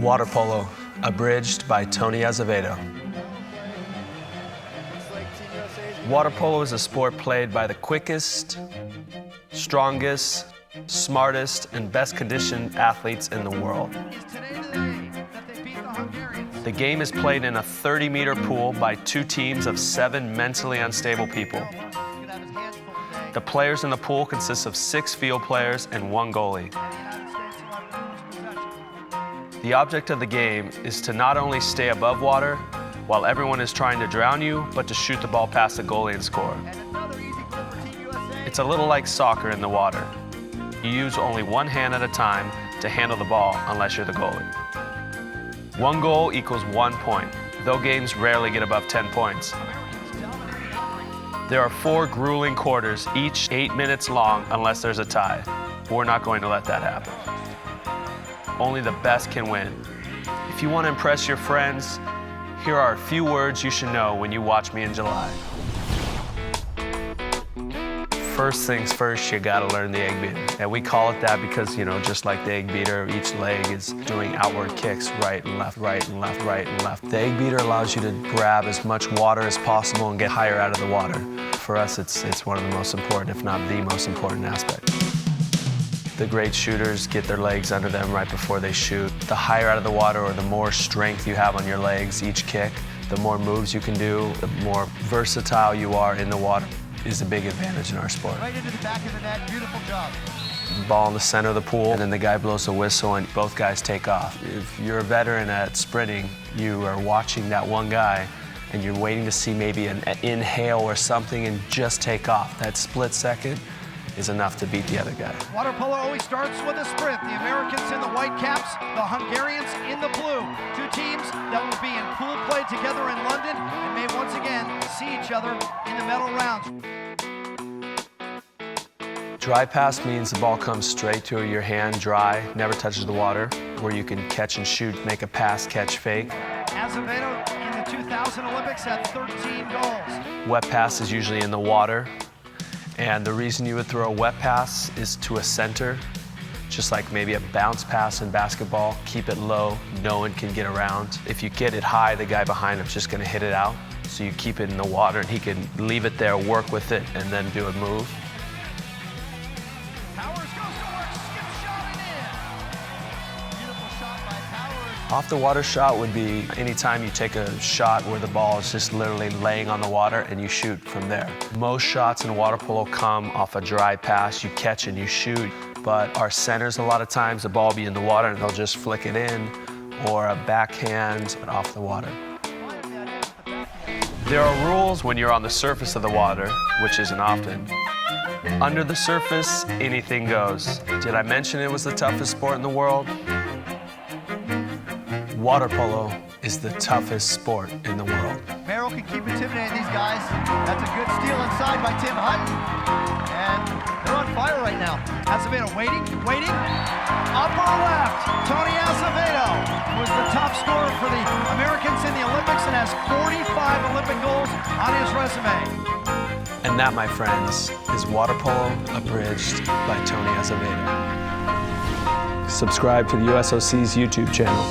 Water Polo, Abridged by Tony Azevedo. Water polo is a sport played by the quickest, strongest, smartest, and best conditioned athletes in the world. The game is played in a 30-meter pool by two teams of 7 mentally unstable people. The players in the pool consist of 6 field players and 1 goalie. The object of the game is to not only stay above water while everyone is trying to drown you, but to shoot the ball past the goalie and score. It's a little like soccer in the water. You use only one hand at a time to handle the ball unless you're the goalie. 1 goal equals 1 point, though games rarely get above 10 points. There are 4 grueling quarters, each 8 minutes long unless there's a tie. We're not going to let that happen. Only the best can win. If you want to impress your friends, here are a few words you should know when you watch me in July. First things first, you gotta learn the egg beater. And we call it that because, just like the egg beater, each leg is doing outward kicks, right and left, right and left, right and left. The egg beater allows you to grab as much water as possible and get higher out of the water. For us, it's one of the most important, if not the most important aspect. The great shooters get their legs under them right before they shoot. The higher out of the water or the more strength you have on your legs each kick, the more moves you can do, the more versatile you are in the water is a big advantage in our sport. Right into the back of the net, beautiful job. Ball in the center of the pool, and then the guy blows a whistle and both guys take off. If you're a veteran at sprinting, you are watching that one guy and you're waiting to see maybe an inhale or something and just take off. That split second is enough to beat the other guy. Water polo always starts with a sprint. The Americans in the white caps, the Hungarians in the blue. 2 teams that will be in pool play together in London and may once again see each other in the medal rounds. Dry pass means the ball comes straight to your hand, dry, never touches the water, where you can catch and shoot, make a pass, catch, fake. Azevedo in the 2000 Olympics had 13 goals. Wet pass is usually in the water. And the reason you would throw a wet pass is to a center, just like maybe a bounce pass in basketball. Keep it low, no one can get around. If you get it high, the guy behind him is just gonna hit it out. So you keep it in the water and he can leave it there, work with it, and then do a move. Powers goes to work, skip shot and in. Beautiful shot by Powers. Off the water shot would be anytime you take a shot where the ball is just literally laying on the water and you shoot from there. Most shots in water polo come off a dry pass, you catch and you shoot, but our centers a lot of times the ball will be in the water and they'll just flick it in, or a backhand off the water. There are rules when you're on the surface of the water, which isn't often. Under the surface, anything goes. Did I mention it was the toughest sport in the world? Water polo is the toughest sport in the world. Merrill can keep intimidating these guys. That's a good steal inside by Tim Hutton. And they're on fire right now. Azevedo waiting. Upper left, Tony Azevedo was the top scorer for the Americans in the Olympics and has 45 Olympic goals on his resume. And that, my friends, is Water Polo Abridged by Tony Azevedo. Subscribe to the USOC's YouTube channel.